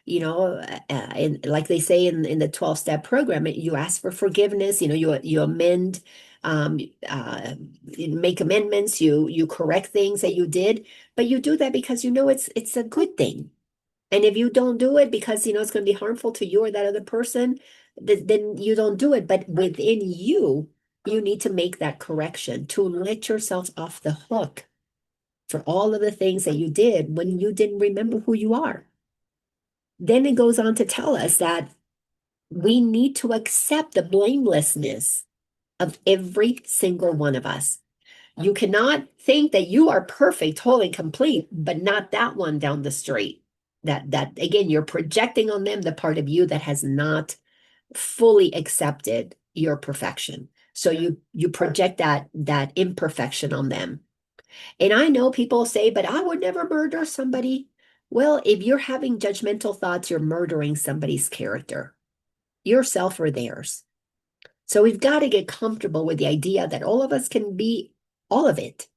like they say in the 12-step program, you ask for forgiveness. You amend, make amendments. You correct things that you did, but you do that because it's a good thing. And if you don't do it because it's going to be harmful to you or that other person, then you don't do it. But within you need to make that correction to let yourself off the hook for all of the things that you did when you didn't remember who you are. Then it goes on to tell us that we need to accept the blamelessness of every single one of us. You cannot think that you are perfect, whole, and complete, but not that one down the street. That again, you're projecting on them the part of you that has not fully accepted your perfection. So you project that imperfection on them. And I know people say, but I would never murder somebody. Well, if you're having judgmental thoughts, you're murdering somebody's character, yourself or theirs. So we've got to get comfortable with the idea that all of us can be all of it.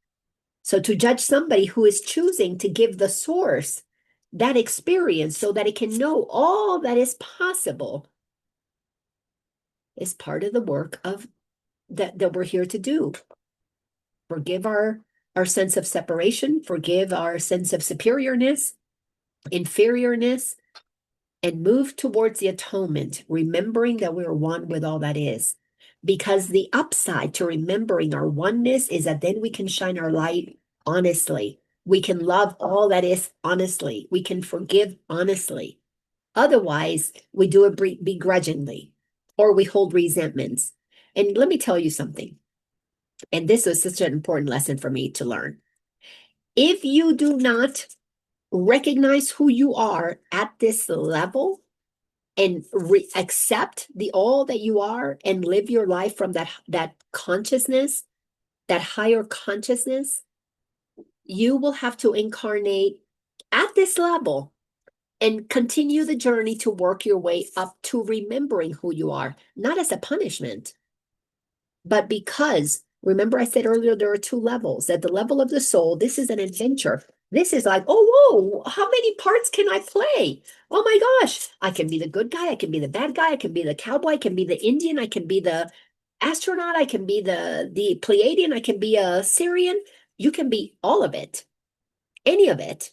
So to judge somebody who is choosing to give the source that experience so that it can know all that is possible is part of the work of that we're here to do. Forgive our sense of separation, forgive our sense of superiorness, inferiorness, and move towards the atonement, remembering that we're one with all that is. Because the upside to remembering our oneness is that then we can shine our light honestly. We can love all that is honestly. We can forgive honestly. Otherwise, we do it begrudgingly, or we hold resentments. And let me tell you something. And this was such an important lesson for me to learn. If you do not recognize who you are at this level and accept the all that you are and live your life from that consciousness, that higher consciousness, you will have to incarnate at this level and continue the journey to work your way up to remembering who you are, not as a punishment, but because, remember I said earlier, there are 2 levels. At the level of the soul, this is an adventure. This is like, oh, whoa, how many parts can I play? Oh my gosh, I can be the good guy, I can be the bad guy, I can be the cowboy, I can be the Indian, I can be the astronaut, I can be the Pleiadian, I can be a Syrian. You can be all of it, any of it.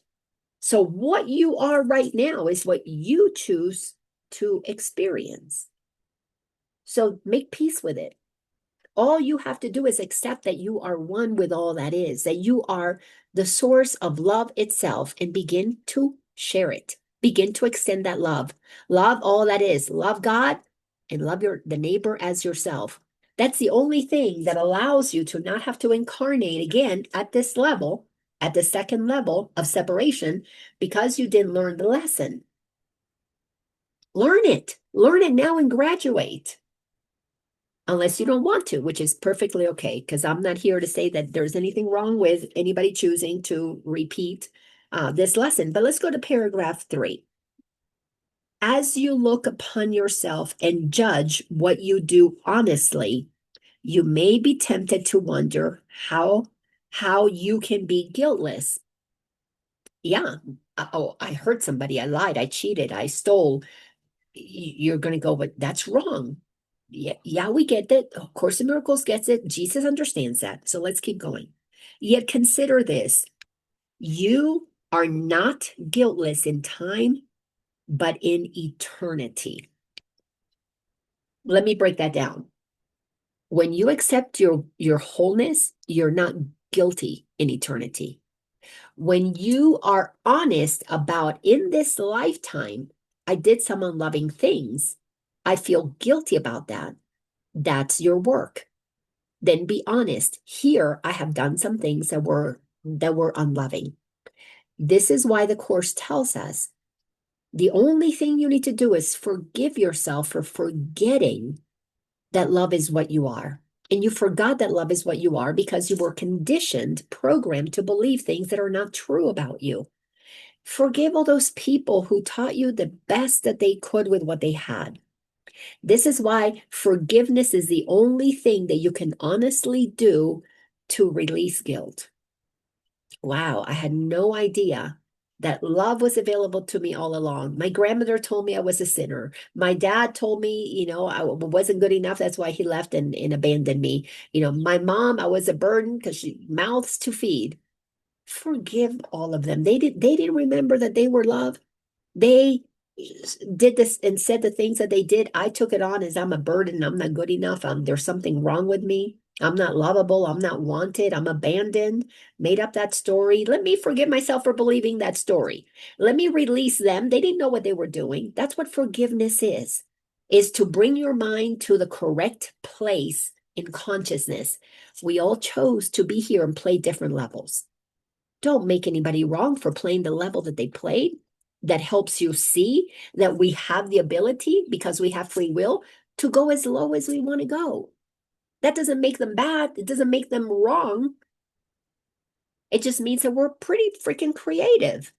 So what you are right now is what you choose to experience. So make peace with it. All you have to do is accept that you are one with all that is, that you are the source of love itself, and begin to share it. Begin to extend that love. Love all that is. Love God and love the neighbor as yourself. That's the only thing that allows you to not have to incarnate again at this level, at the second level of separation, because you didn't learn the lesson. Learn it. Learn it now and graduate. Unless you don't want to, which is perfectly okay, because I'm not here to say that there's anything wrong with anybody choosing to repeat this lesson. But let's go to paragraph 3. As you look upon yourself and judge what you do honestly, you may be tempted to wonder how you can be guiltless. Yeah. Oh, I hurt somebody. I lied. I cheated. I stole. You're going to go, but that's wrong. Yeah, we get that. Of Course in Miracles gets it. Jesus understands that. So let's keep going. Yet consider this. You are not guiltless in time, but in eternity. Let me break that down. When you accept your wholeness, you're not guilty in eternity. When you are honest about, in this lifetime, I did some unloving things, I feel guilty about that. That's your work. Then be honest. Here, I have done some things that were unloving. This is why the Course tells us the only thing you need to do is forgive yourself for forgetting that love is what you are. And you forgot that love is what you are because you were conditioned, programmed to believe things that are not true about you. Forgive all those people who taught you the best that they could with what they had. This is why forgiveness is the only thing that you can honestly do to release guilt. Wow, I had no idea that love was available to me all along. My grandmother told me I was a sinner. My dad told me, I wasn't good enough. That's why he left and abandoned me. My mom, I was a burden because she mouths to feed. Forgive all of them. They didn't remember that they were loved. They did this and said the things that they did. I took it on as I'm a burden. I'm not good enough. There's something wrong with me. I'm not lovable. I'm not wanted. I'm abandoned. Made up that story. Let me forgive myself for believing that story. Let me release them. They didn't know what they were doing. That's what forgiveness is to bring your mind to the correct place in consciousness. We all chose to be here and play different levels. Don't make anybody wrong for playing the level that they played. That helps you see that we have the ability, because we have free will, to go as low as we want to go. That doesn't make them bad. It doesn't make them wrong. It just means that we're pretty freaking creative.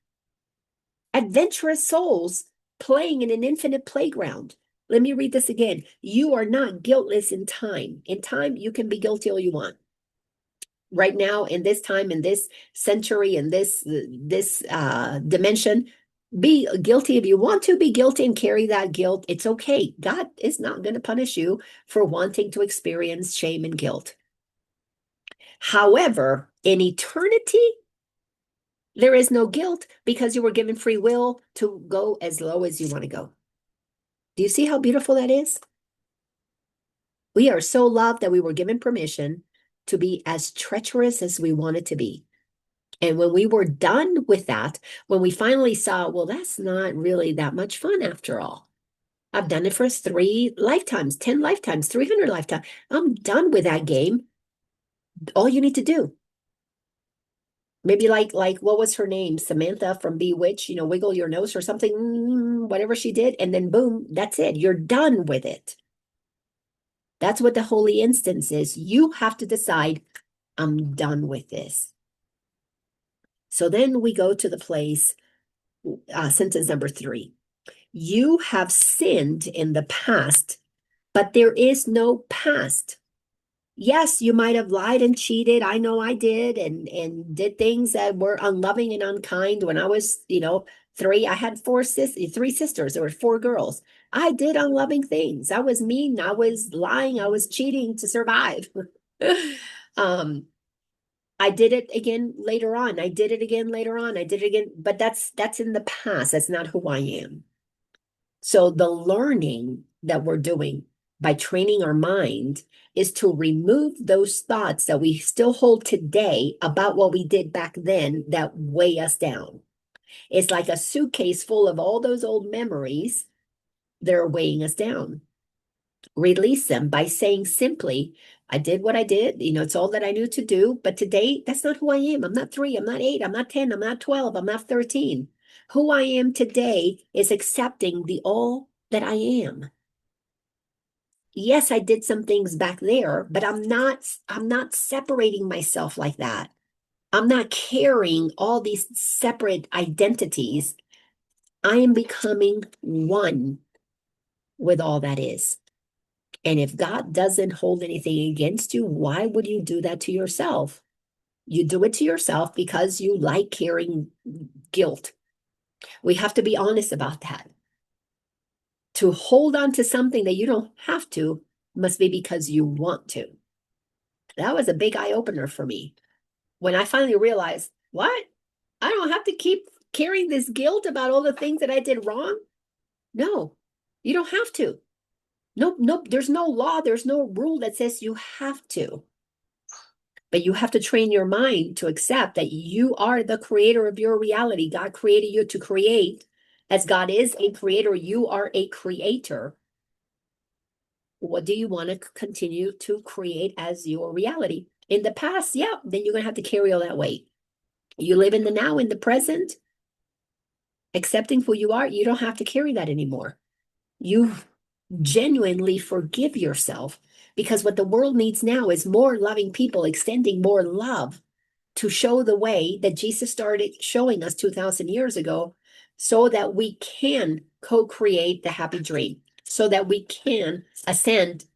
Adventurous souls playing in an infinite playground. Let me read this again. You are not guiltless in time. In time, you can be guilty all you want. Right now, in this time, in this century, in this dimension, be guilty if you want to be guilty and carry that guilt. It's okay. God is not going to punish you for wanting to experience shame and guilt. However, in eternity, there is no guilt because you were given free will to go as low as you want to go. Do you see how beautiful that is? We are so loved that we were given permission to be as treacherous as we wanted to be. And when we were done with that, when we finally saw, well, that's not really that much fun after all. I've done it for 3 lifetimes, 10 lifetimes, 300 lifetimes. I'm done with that game. All you need to do. Maybe like what was her name? Samantha from Bewitched, wiggle your nose or something, whatever she did. And then boom, that's it. You're done with it. That's what the holy instance is. You have to decide, I'm done with this. So then we go to the place, sentence number 3. You have sinned in the past, but there is no past. Yes, you might have lied and cheated. I know I did, and did things that were unloving and unkind. When I was, three, I had three sisters. There were four girls. I did unloving things. I was mean. I was lying. I was cheating to survive. Um, I did it again later on. I did it again later on. I did it again, but that's in the past. That's not who I am. So the learning that we're doing by training our mind is to remove those thoughts that we still hold today about what we did back then that weigh us down. It's like a suitcase full of all those old memories that are weighing us down. Release them by saying simply, I did what I did. It's all that I knew to do. But today, that's not who I am. I'm not 3. I'm not 8. I'm not 10. I'm not 12. I'm not 13. Who I am today is accepting the all that I am. Yes, I did some things back there, but I'm not separating myself like that. I'm not carrying all these separate identities. I am becoming one with all that is. And if God doesn't hold anything against you, why would you do that to yourself? You do it to yourself because you like carrying guilt. We have to be honest about that. To hold on to something that you don't have to must be because you want to. That was a big eye opener for me. When I finally realized, what? I don't have to keep carrying this guilt about all the things that I did wrong. No, you don't have to. Nope, nope. There's no law, there's no rule that says you have to. But you have to train your mind to accept that you are the creator of your reality. God created you to create. As God is a creator, you are a creator. What do you want to continue to create as your reality? In the past, yeah, then you're going to have to carry all that weight. You live in the now, in the present, accepting who you are. You don't have to carry that anymore. You genuinely forgive yourself, because what the world needs now is more loving people extending more love to show the way that Jesus started showing us 2,000 years ago, so that we can co-create the happy dream, so that we can ascend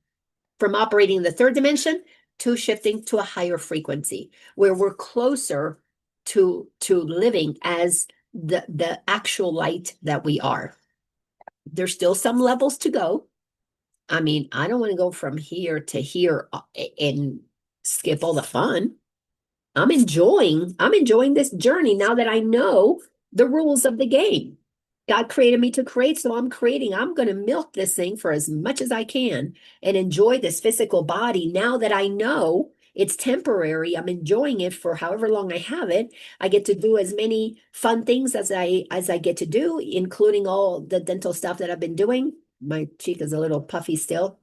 from operating in the third dimension to shifting to a higher frequency where we're closer to living as the actual light that we are. There's still some levels to go. I mean, I don't want to go from here to here and skip all the fun. I'm enjoying this journey now that I know the rules of the game. God created me to create, so I'm creating. I'm going to milk this thing for as much as I can and enjoy this physical body now that I know it's temporary. I'm enjoying it for however long I have it. I get to do as many fun things as I get to do, including all the dental stuff that I've been doing. My cheek is a little puffy still.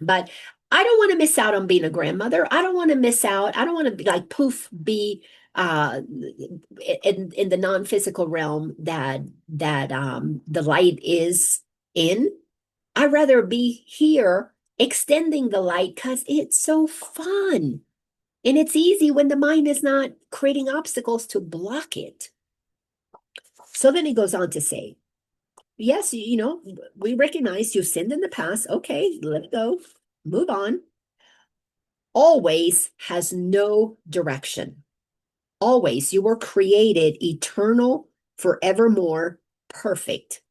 But I don't want to miss out on being a grandmother. I don't want to miss out. I don't want to be like poof, be in the non-physical realm that the light is in. I'd rather be here extending the light because it's so fun. And it's easy when the mind is not creating obstacles to block it. So then he goes on to say, yes, we recognize you've sinned in the past. Okay, let it go. Move on. Always has no direction. Always, you were created eternal, forevermore, perfect.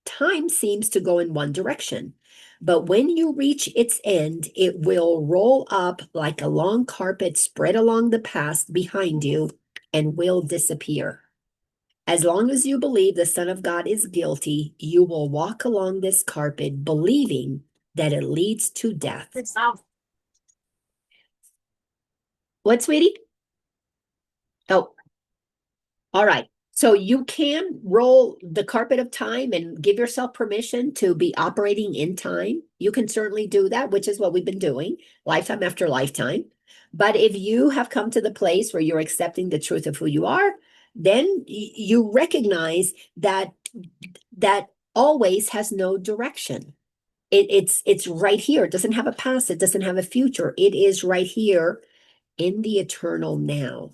Time seems to go in one direction, but when you reach its end, it will roll up like a long carpet spread along the past behind you and will disappear. As long as you believe the Son of God is guilty, you will walk along this carpet believing that it leads to death. What, sweetie? Oh, all right. So you can roll the carpet of time and give yourself permission to be operating in time. You can certainly do that, which is what we've been doing lifetime after lifetime. But if you have come to the place where you're accepting the truth of who you are, then you recognize that always has no direction. It's right here. It doesn't have a past. It doesn't have a future. It is right here in the eternal now.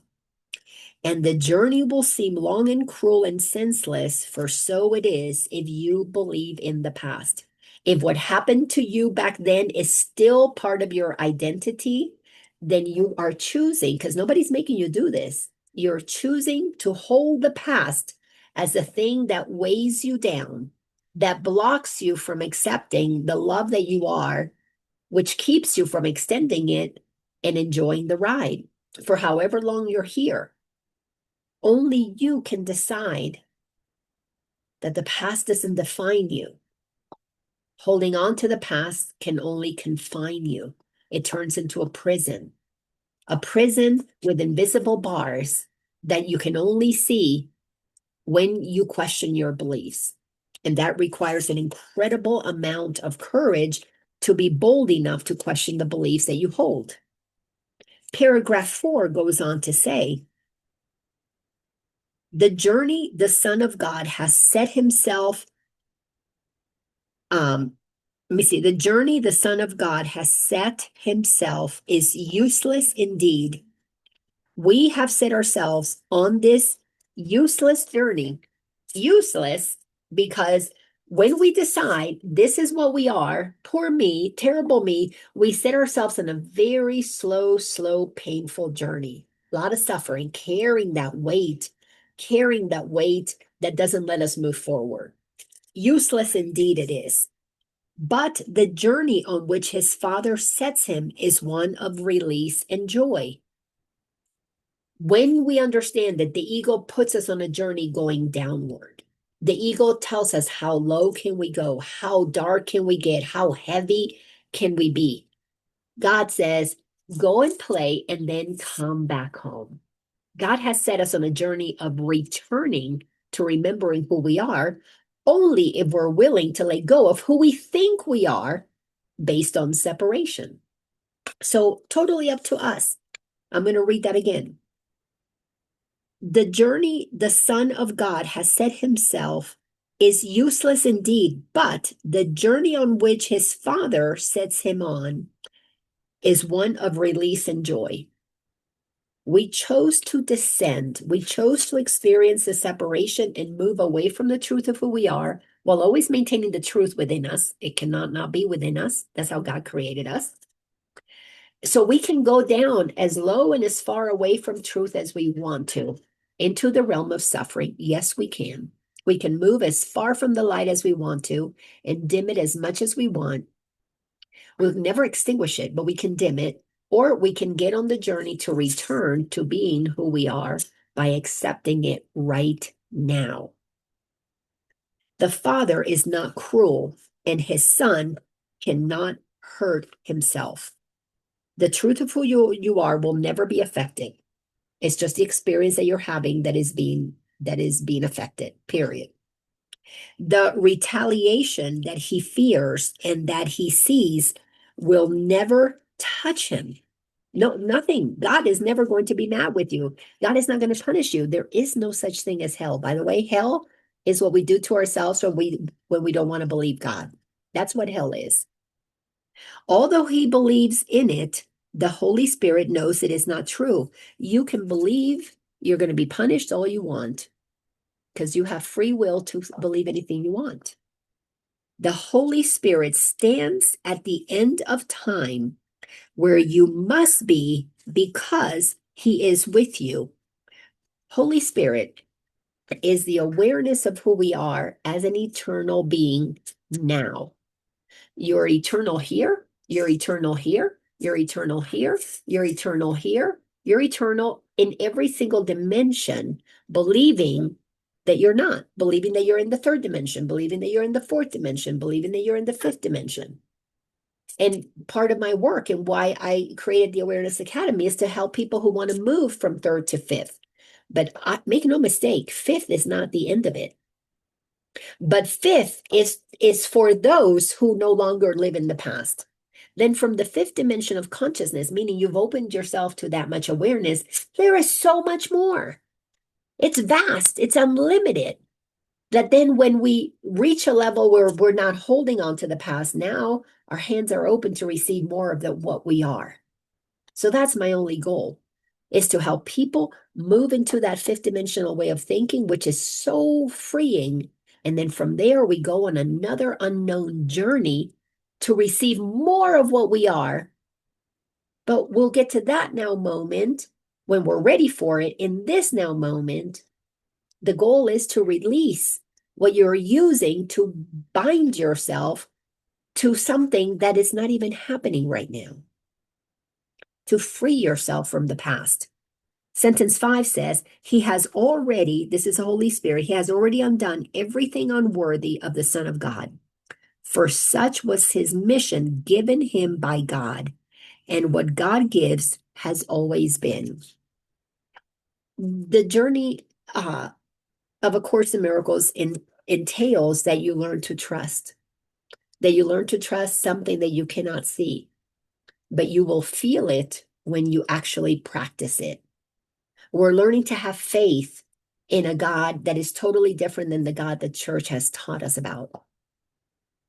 And the journey will seem long and cruel and senseless, for so it is if you believe in the past. If what happened to you back then is still part of your identity, then you are choosing, because nobody's making you do this, you're choosing to hold the past as a thing that weighs you down, that blocks you from accepting the love that you are, which keeps you from extending it and enjoying the ride for however long you're here. Only you can decide that the past doesn't define you. Holding on to the past can only confine you. It turns into a prison with invisible bars that you can only see when you question your beliefs. And that requires an incredible amount of courage to be bold enough to question the beliefs that you hold. Paragraph 4 goes on to say, the journey the Son of God has set himself, the journey the Son of God has set himself is useless indeed. We have set ourselves on this useless journey. Useless because when we decide this is what we are, poor me, terrible me, we set ourselves on a very slow, painful journey. A lot of suffering, carrying that weight that doesn't let us move forward. Useless indeed it is. But the journey on which his Father sets him is one of release and joy. When we understand that the ego puts us on a journey going downward, the ego tells us how low can we go, how dark can we get, how heavy can we be. God says, go and play and then come back home. God has set us on a journey of returning to remembering who we are, only if we're willing to let go of who we think we are based on separation. So totally up to us. I'm going to read that again. The journey the Son of God has set himself is useless indeed, but the journey on which his Father sets him on is one of release and joy. We chose to descend. We chose to experience the separation and move away from the truth of who we are, while always maintaining the truth within us. It cannot not be within us. That's how God created us. So we can go down as low and as far away from truth as we want to, into the realm of suffering. Yes, we can. We can move as far from the light as we want to and dim it as much as we want. We'll never extinguish it, but we can dim it. Or we can get on the journey to return to being who we are by accepting it right now. The Father is not cruel, and his Son cannot hurt himself. The truth of who you are will never be affected. It's just the experience that you're having that is being affected, period. The retaliation that he fears and that he sees will never touch him. No, nothing. God is never going to be mad with you. God is not going to punish you. There is no such thing as hell. By the way, hell is what we do to ourselves when we don't want to believe God. That's what hell is. Although he believes in it, the Holy Spirit knows it is not true. You can believe you're going to be punished all you want because you have free will to believe anything you want. The Holy Spirit stands at the end of time where you must be because he is with you. Holy Spirit is the awareness of who we are as an eternal being now. You're eternal here, you're eternal here, you're eternal here, you're eternal here, you're eternal in every single dimension, believing that you're not, believing that you're in the third dimension, believing that you're in the fourth dimension, believing that you're in the fifth dimension. And part of my work and why I created the Awareness Academy is to help people who want to move from third to fifth. But make no mistake, fifth is not the end of it. But fifth is for those who no longer live in the past. Then from the fifth dimension of consciousness, meaning you've opened yourself to that much awareness, there is so much more. It's vast, it's unlimited. That then when we reach a level where we're not holding on to the past, now our hands are open to receive more of what we are. So that's my only goal, is to help people move into that fifth dimensional way of thinking, which is so freeing And then from there, we go on another unknown journey to receive more of what we are. But we'll get to that now moment when we're ready for it. In this now moment, the goal is to release what you're using to bind yourself to something that is not even happening right now, to free yourself from the past. Sentence 5 says, he has already, this is the Holy Spirit, he has already undone everything unworthy of the Son of God. For such was his mission given him by God, and what God gives has always been. The journey of A Course in Miracles entails that you learn to trust, something that you cannot see, but you will feel it when you actually practice it. We're learning to have faith in a God that is totally different than the God the church has taught us about.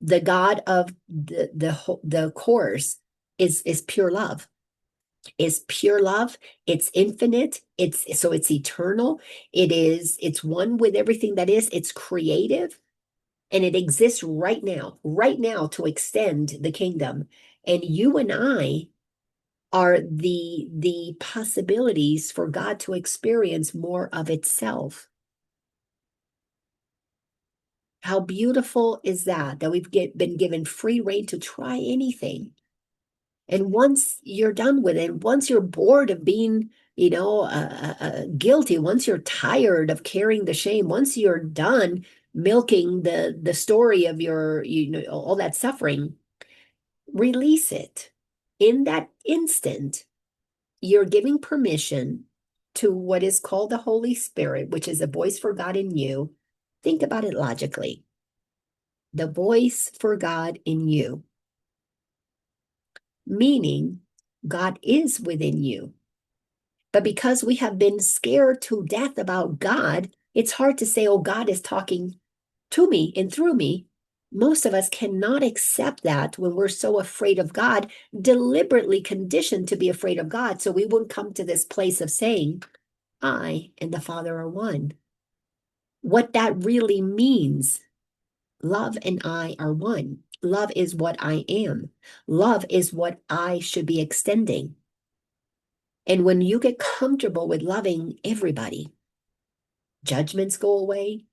The God of the Course is pure love. Is pure love. It's infinite. It's eternal. It's one with everything that is. It's creative, and it exists right now to extend the kingdom. And you and I are the possibilities for God to experience more of itself. How beautiful is that we've been given free rein to try anything. And once you're done with it, once you're bored of being, guilty, once you're tired of carrying the shame, once you're done milking the story of your, all that suffering, release it. In that instant, you're giving permission to what is called the Holy Spirit, which is a voice for God in you. Think about it logically. The voice for God in you, meaning God is within you. But because we have been scared to death about God, it's hard to say, oh, God is talking to me and through me. Most of us cannot accept that when we're so afraid of God, deliberately conditioned to be afraid of God. So we won't come to this place of saying, I and the Father are one. What that really means, love and I are one. Love is what I am. Love is what I should be extending. And when you get comfortable with loving everybody, judgments go away,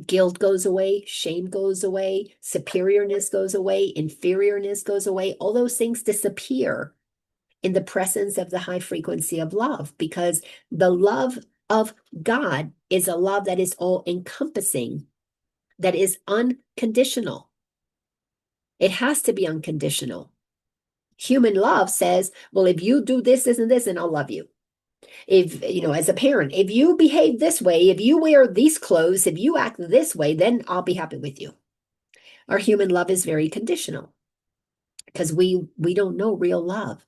guilt goes away, shame goes away, superiorness goes away, inferiorness goes away. All those things disappear in the presence of the high frequency of love, because the love of God is a love that is all encompassing, that is unconditional. It has to be unconditional. Human love says, well, if you do this, this, and this, then I'll love you. If, as a parent, if you behave this way, if you wear these clothes, if you act this way, then I'll be happy with you. Our human love is very conditional because we don't know real love.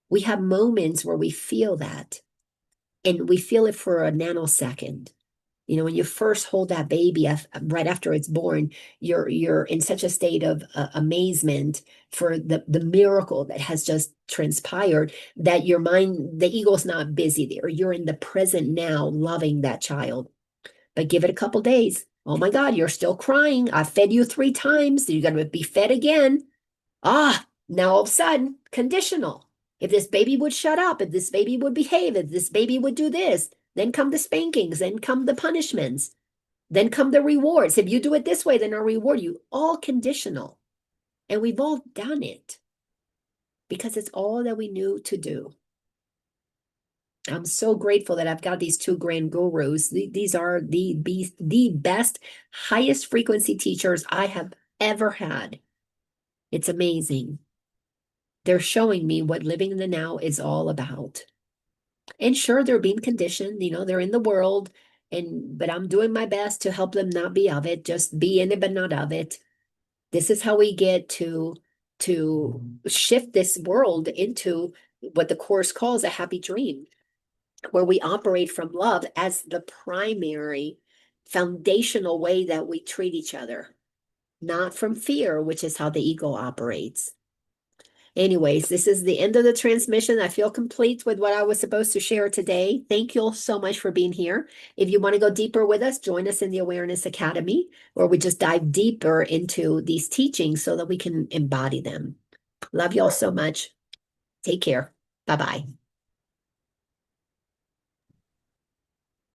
We have moments where we feel that, and we feel it for a nanosecond. When you first hold that baby right after it's born, you're in such a state of amazement for the miracle that has just transpired, that your mind, the ego's not busy there. You're in the present now, loving that child. But give it a couple days. Oh my God, you're still crying. I fed you 3 times. You're going to be fed again. Now all of a sudden, conditional. If this baby would shut up, if this baby would behave, if this baby would do this, then come the spankings, then come the punishments, then come the rewards. If you do it this way, then I'll reward you. All conditional. And we've all done it because it's all that we knew to do. I'm so grateful that I've got these 2 grand gurus. These are the best, highest frequency teachers I have ever had. It's amazing. They're showing me what living in the now is all about. And sure, they're being conditioned, they're in the world, but I'm doing my best to help them not be of it, just be in it, but not of it. This is how we get to shift this world into what the Course calls a happy dream, where we operate from love as the primary foundational way that we treat each other, not from fear, which is how the ego operates. Anyways, this is the end of the transmission. I feel complete with what I was supposed to share today. Thank you all so much for being here. If you want to go deeper with us, join us in the Awareness Academy, where we just dive deeper into these teachings so that we can embody them. Love you all so much. Take care. Bye-bye.